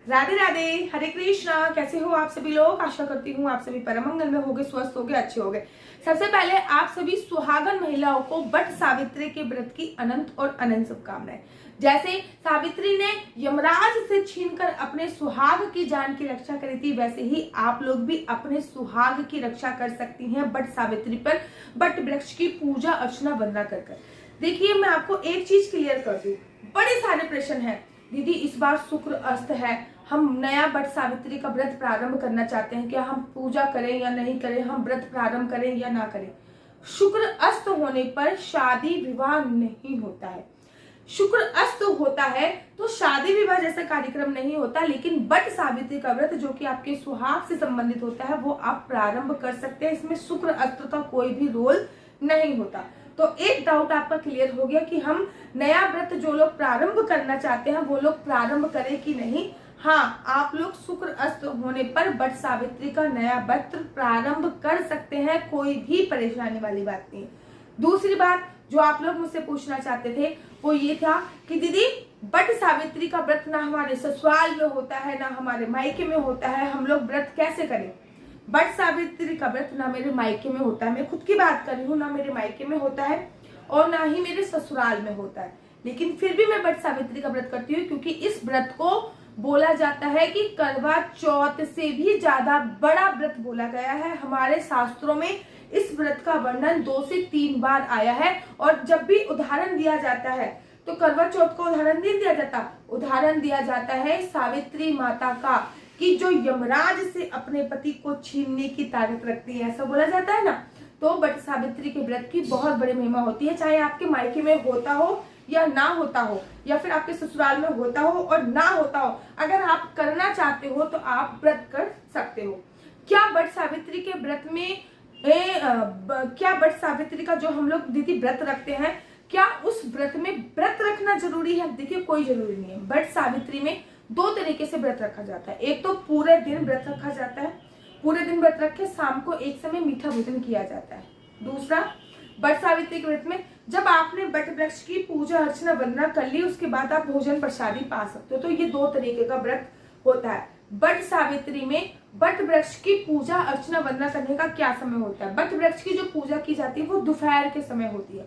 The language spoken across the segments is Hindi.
राधे राधे, हरे कृष्णा। कैसे हो आप सभी लोग? आशा करती हूँ आप सभी परम मंगल में होगे, स्वस्थ होगे, अच्छे होगे। सबसे पहले आप सभी सुहागन महिलाओं को वट सावित्री के व्रत की अनंत और अनंत शुभकामनाएं। जैसे सावित्री ने यमराज से छीनकर अपने सुहाग की जान की रक्षा करी थी, वैसे ही आप लोग भी अपने सुहाग की रक्षा कर सकती हैं वट सावित्री पर वट वृक्ष की पूजा अर्चना वंदना कर। देखिए, मैं आपको एक चीज क्लियर कर दूं, बड़े सारे प्रश्न है। दीदी, इस बार शुक्र अस्त है, हम नया वट सावित्री का व्रत प्रारंभ करना चाहते हैं, क्या हम पूजा करें या नहीं करें, हम व्रत प्रारंभ करें या ना करें? शुक्र अस्त होने पर शादी विवाह नहीं होता है। शुक्र अस्त होता है तो शादी विवाह जैसा कार्यक्रम नहीं होता, लेकिन वट सावित्री का व्रत जो कि आपके सुहाग से संबंधित होता है वो आप प्रारंभ कर सकते हैं। इसमें शुक्र अस्त का कोई भी रोल नहीं होता। तो एक डाउट आपका क्लियर हो गया कि हम नया व्रत जो लोग प्रारंभ करना चाहते हैं वो लोग प्रारंभ करें कि नहीं। हाँ, आप लोग शुक्र अस्त होने पर वट सावित्री का नया व्रत प्रारंभ कर सकते हैं, कोई भी परेशानी वाली बात नहीं। दूसरी बात जो आप लोग मुझसे पूछना चाहते थे वो ये था कि दीदी, वट सावित्री का व्रत ना हमारे ससुराल में होता है ना हमारे मायके में होता है, हम लोग व्रत कैसे करें? वट सावित्री का व्रत ना मेरे मायके में होता है, मैं खुद की बात कर रही हूँ, ना मेरे मायके में होता है और ना ही मेरे ससुराल में होता है, लेकिन फिर भी मैं वट सावित्री का व्रत करती हूँ, क्योंकि इस व्रत को बोला जाता है कि करवा चौथ से भी ज्यादा बड़ा व्रत बोला गया है। हमारे शास्त्रों में इस व्रत का वर्णन 2 से 3 बार आया है, और जब भी उदाहरण दिया जाता है तो करवा चौथ का उदाहरण नहीं दिया जाता, उदाहरण दिया जाता है सावित्री माता का, कि जो यमराज से अपने पति को छीनने की ताकत रखती है, ऐसा बोला जाता है ना। तो वट सावित्री के व्रत की बहुत बड़ी महिमा होती है, चाहे आपके मायके में होता हो या ना होता हो, या फिर आपके ससुराल में होता हो और ना होता हो। अगर आप करना चाहते हो तो आप व्रत कर सकते हो। क्या वट सावित्री के व्रत में क्या वट सावित्री का जो हम लोग दीदी व्रत रखते हैं, क्या उस व्रत में व्रत रखना जरूरी है? देखिए, कोई जरूरी नहीं है। वट सावित्री में 2 तरीके से व्रत रखा जाता है। एक तो पूरे दिन व्रत रखा जाता है, पूरे दिन व्रत रख के शाम को एक समय मीठा भोजन किया जाता है। दूसरा, वट सावित्री के व्रत में जब आपने वट वृक्ष की पूजा अर्चना वंदना कर ली, उसके बाद आप भोजन प्रसादी पा सकते हो। तो ये 2 तरीके का व्रत होता है। वट सावित्री में वट वृक्ष की पूजा अर्चना वंदना करने का क्या समय होता है? वट वृक्ष की जो पूजा की जाती है वो दोपहर के समय होती है।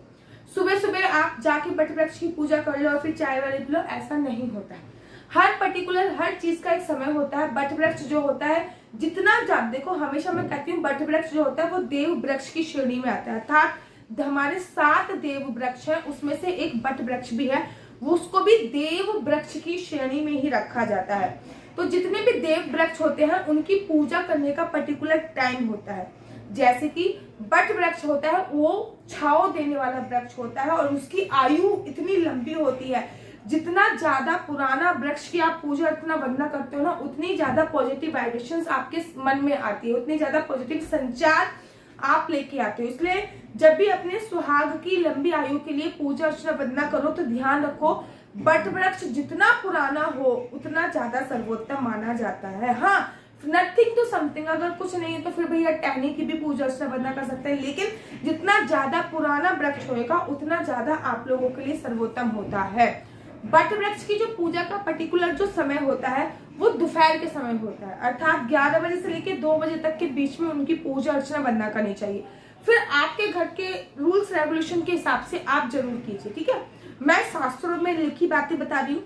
सुबह सुबह आप जाके वट वृक्ष की पूजा कर लो और फिर चाय वाले पी लो, ऐसा नहीं होता है। हर पर्टिकुलर हर चीज का एक समय होता है। वट वृक्ष जो होता है, जितना ज्यादा, देखो हमेशा मैं कहती हूँ वट वृक्ष जो होता है वो देव वृक्ष की श्रेणी में आता है, अर्थात हमारे 7 देव वृक्ष है, उसमें से एक वट वृक्ष भी है, वो उसको भी देव वृक्ष की श्रेणी में ही रखा जाता है। तो जितने भी देव वृक्ष होते हैं उनकी पूजा करने का पर्टिकुलर टाइम होता है। जैसे कि वट वृक्ष होता है वो छांव देने वाला वृक्ष होता है, और उसकी आयु इतनी लंबी होती है, जितना ज्यादा पुराना वृक्ष की आप पूजा अर्चना वंदना करते हो ना, उतनी ज्यादा पॉजिटिव वाइब्रेशंस आपके मन में आती है, उतनी ज्यादा पॉजिटिव संचार आप लेके आते हो। इसलिए जब भी अपने सुहाग की लंबी आयु के लिए पूजा अर्चना वंदना करो तो ध्यान रखो, वट वृक्ष जितना पुराना हो उतना ज्यादा सर्वोत्तम माना जाता है। हाँ, नथिंग टू समथिंग, अगर कुछ नहीं है तो फिर भैया टहनी की भी पूजा अर्चना वंदना कर सकते हैं, लेकिन जितना ज्यादा पुराना वृक्ष होएगा उतना ज्यादा आप लोगों के लिए सर्वोत्तम होता है। वट वृक्ष की जो पूजा का पर्टिकुलर जो समय होता है वो दोपहर के समय होता है, अर्थात 11 बजे से लेकर 2 बजे तक के बीच में उनकी पूजा अर्चना वंदना करनी चाहिए। फिर आपके घर के रूल्स रेगुलेशन के हिसाब से आप जरूर कीजिए, ठीक है। मैं शास्त्रों में लिखी बातें बता रही हूँ,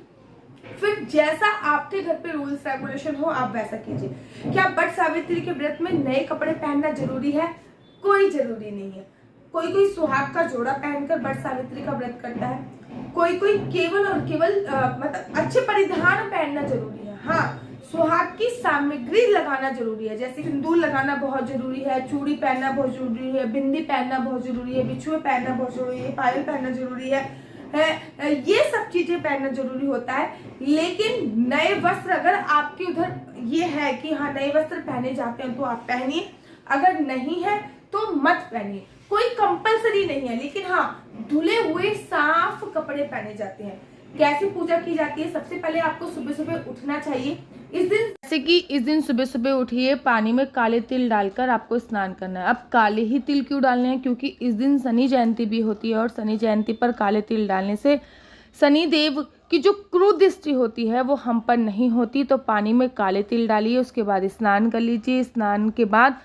फिर जैसा आपके घर पे रूल्स रेगुलेशन हो आप वैसा कीजिए। क्या वट सावित्री के व्रत में नए कपड़े पहनना जरूरी है? कोई जरूरी नहीं है। कोई कोई सुहाग का जोड़ा पहनकर वट सावित्री का व्रत करता है, कोई कोई केवल और केवल मतलब अच्छे परिधान पहनना जरूरी है। हाँ, सुहाग की सामग्री लगाना जरूरी है, जैसे सिंदूर लगाना बहुत जरूरी है, चूड़ी पहनना बहुत जरूरी है, बिंदी पहनना बहुत जरूरी है, बिछुए पहनना बहुत जरूरी है, पायल पहनना जरूरी है, ये सब चीजें पहनना जरूरी होता है। लेकिन नए वस्त्र अगर आपके उधर ये है कि हाँ नए वस्त्र पहने जाते हैं तो आप पहनिए, अगर नहीं है तो मत पहनिए, कोई कंपलसरी नहीं है। लेकिन हाँ, धुले हुए साफ कपड़े पहने जाते हैं। कैसे पूजा की जाती है? सबसे पहले आपको सुबह सुबह उठना चाहिए। इस दिन जैसे कि इस दिन सुबह सुबह उठिए, पानी में काले तिल डालकर आपको स्नान करना है। अब काले ही तिल क्यों डालने हैं? क्योंकि इस दिन शनि जयंती भी होती है, और शनि जयंती पर काले तिल डालने से शनि देव कि जो क्रूर दृष्टि होती है वो हम पर नहीं होती। तो पानी में काले तिल डालिए, उसके बाद स्नान कर लीजिए। स्नान के बाद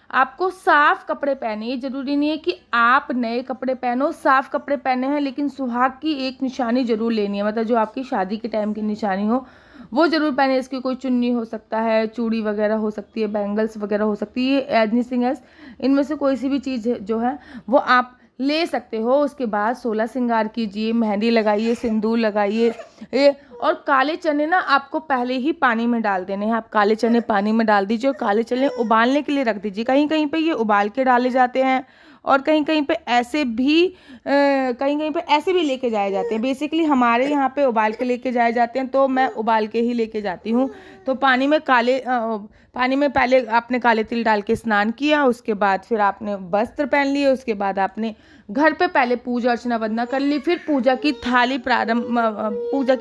आपको साफ कपड़े पहने, ये जरूरी नहीं है कि आप नए कपड़े पहनो, साफ कपड़े पहने हैं, लेकिन सुहाग की एक निशानी जरूर लेनी है, मतलब जो आपकी शादी के टाइम की निशानी हो वो जरूर पहने। इसकी कोई चुन्नी हो सकता है, चूड़ी वगैरह हो सकती है, बैंगल्स वगैरह हो सकती है, एनीथिंग एल्स, इनमें से कोई सी भी चीज़ जो है वो आप ले सकते हो। उसके बाद 16 श्रृंगार कीजिए, मेहंदी लगाइए, सिंदूर लगाइए। और काले चने ना आपको पहले ही पानी में डाल देने हैं। आप काले चने पानी में डाल दीजिए और काले चने उबालने के लिए रख दीजिए। कहीं कहीं पे ये उबाल के डाले जाते हैं और कहीं कहीं पे ऐसे भी लेके जाए जाते हैं। बेसिकली हमारे यहाँ पे उबाल के लेके जाए जाते हैं, तो मैं उबाल के ही लेके जाती हूँ। तो पानी में पहले आपने काले तिल डाल के स्नान किया, उसके बाद फिर आपने वस्त्र पहन लिए, उसके बाद आपने घर पे पहले पूजा अर्चना वंदना कर ली, फिर पूजा की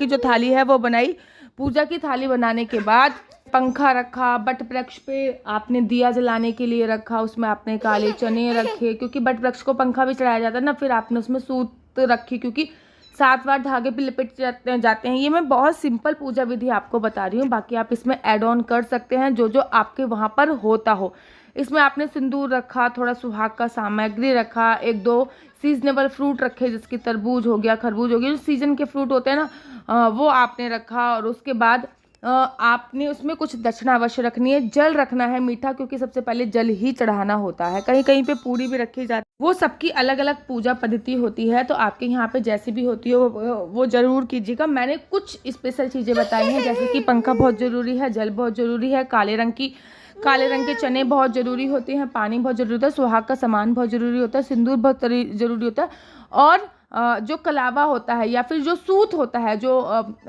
जो थाली है वो बनाई। पूजा की थाली बनाने के बाद पंखा रखा, बट वृक्ष पे आपने दिया जलाने के लिए रखा, उसमें आपने काले चने रखे, क्योंकि बट वृक्ष को पंखा भी चढ़ाया जाता है ना। फिर आपने उसमें सूत रखी, क्योंकि 7 बार धागे पे लिपट जाते हैं। ये मैं बहुत सिंपल पूजा विधि आपको बता रही हूँ, बाकी आप इसमें ऐड ऑन कर सकते हैं जो आपके वहाँ पर होता हो। इसमें आपने सिंदूर रखा, थोड़ा सुहाग का सामग्री रखा, 1-2 सीजनेबल फ्रूट रखे, जिसकी तरबूज हो गया, खरबूज हो गया, जो सीजन के फ्रूट होते हैं ना वो आपने रखा। और उसके बाद आपने उसमें कुछ दक्षिणा अवश्य रखनी है। जल रखना है मीठा, क्योंकि सबसे पहले जल ही चढ़ाना होता है। कहीं कहीं पे पूरी भी रखी जाती है, वो सबकी अलग अलग पूजा पद्धति होती है। तो आपके यहाँ पे जैसी भी होती है वो जरूर कीजिएगा। मैंने कुछ स्पेशल चीज़ें बताई हैं, जैसे कि पंखा बहुत ज़रूरी है, जल बहुत ज़रूरी है, काले रंग के चने बहुत ज़रूरी होते हैं, पानी बहुत ज़रूरी होता है, सुहाग का सामान बहुत ज़रूरी होता है, सिंदूर बहुत ज़रूरी होता है, और जो कलावा होता है या फिर जो सूत होता है जो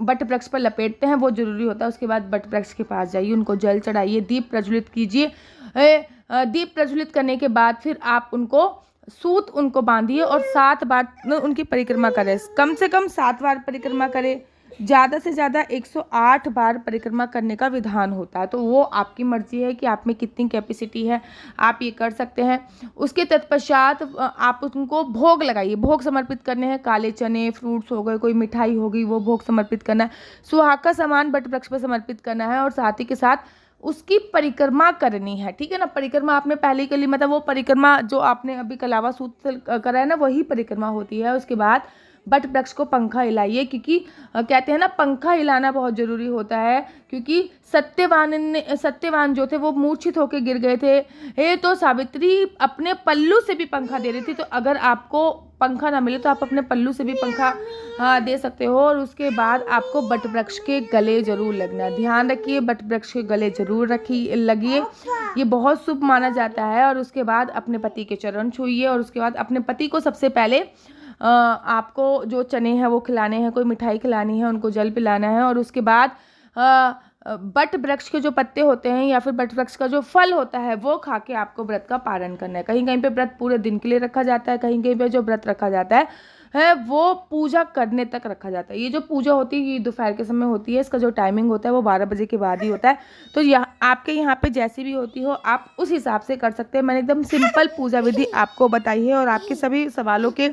बट वृक्ष पर लपेटते हैं वो जरूरी होता है। उसके बाद बट वृक्ष के पास जाइए, उनको जल चढ़ाइए, दीप प्रज्वलित कीजिए। दीप प्रज्वलित करने के बाद फिर आप उनको बांधिए और 7 बार उनकी परिक्रमा करें। कम से कम 7 बार परिक्रमा करें, ज़्यादा से ज़्यादा 108 बार परिक्रमा करने का विधान होता है। तो वो आपकी मर्जी है कि आप में कितनी कैपेसिटी है, आप ये कर सकते हैं। उसके तत्पश्चात आप उनको भोग लगाइए, भोग समर्पित करने हैं। काले चने, फ्रूट्स हो गए, कोई मिठाई होगी, वो भोग समर्पित करना है। सुहाग का सामान बट वृक्ष पर समर्पित करना है और साथ ही के साथ उसकी परिक्रमा करनी है, ठीक है ना। परिक्रमा आपने पहले के लिए, मतलब वो परिक्रमा जो आपने अभी कलावा सूत से करा है ना, वही परिक्रमा होती है। उसके बाद बट वृक्ष को पंखा हिलाइए, क्योंकि कहते हैं ना पंखा हिलाना बहुत ज़रूरी होता है, क्योंकि सत्यवान जो थे वो मूर्छित होकर गिर गए थे। तो सावित्री अपने पल्लू से भी पंखा दे रही थी। तो अगर आपको पंखा ना मिले तो आप अपने पल्लू से भी पंखा दे सकते हो। और उसके बाद आपको बट वृक्ष के गले जरूर लगना है। ध्यान रखिए, बट वृक्ष के गले जरूर लगिए, ये बहुत शुभ माना जाता है। और उसके बाद अपने पति के चरण छूइए और उसके बाद अपने पति को सबसे पहले आपको जो चने हैं वो खिलाने हैं, कोई मिठाई खिलानी है, उनको जल पिलाना है। और उसके बाद बट वृक्ष के जो पत्ते होते हैं या फिर बट वृक्ष का जो फल होता है वो खा के आपको व्रत का पारण करना है। कहीं कहीं पे व्रत पूरे दिन के लिए रखा जाता है, कहीं कहीं पे जो व्रत रखा जाता है वो पूजा करने तक रखा जाता है। ये जो पूजा होती है ये दोपहर के समय होती है, इसका जो टाइमिंग होता है वो 12 बजे के बाद ही होता है। तो आपके यहाँ पे जैसी भी होती हो आप उस हिसाब से कर सकते हैं। मैंने एकदम सिंपल पूजा विधि आपको बताई है और आपके सभी सवालों के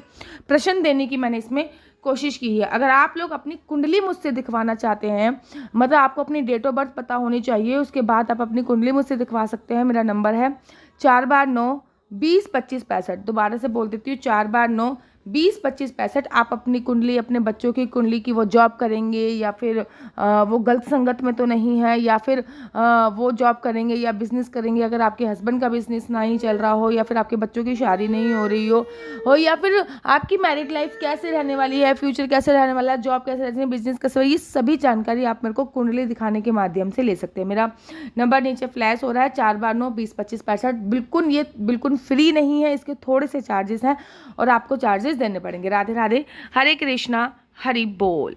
प्रश्न देने की मैंने इसमें कोशिश की है। अगर आप लोग अपनी कुंडली मुझसे दिखवाना चाहते हैं, मतलब आपको अपनी डेट ऑफ बर्थ पता होनी चाहिए, उसके बाद आप अपनी कुंडली मुझसे दिखवा सकते हैं। मेरा नंबर है 4 बार 9 20 25 65। दोबारा से बोल देती हूँ, 4 बार 9 20 25 65। आप अपनी कुंडली, अपने बच्चों की कुंडली की वो जॉब करेंगे या फिर वो गलत संगत में तो नहीं है, या फिर वो जॉब करेंगे या बिजनेस करेंगे, अगर आपके हस्बैंड का बिजनेस नहीं चल रहा हो, या फिर आपके बच्चों की शादी नहीं हो रही हो, या फिर आपकी मैरिड लाइफ कैसे रहने वाली है, फ्यूचर कैसे रहने वाला है, जॉब कैसे रहने, बिजनेस कैसे, ये सभी जानकारी आप मेरे को कुंडली दिखाने के माध्यम से ले सकते हैं। मेरा नंबर नीचे फ्लैश हो रहा है, 4 बार 9 20 25 65। ये बिल्कुल फ्री नहीं है, इसके थोड़े से चार्जेस हैं और आपको चार्जेस देने पड़ेंगे। राधे राधे, हरे कृष्णा, हरि बोल।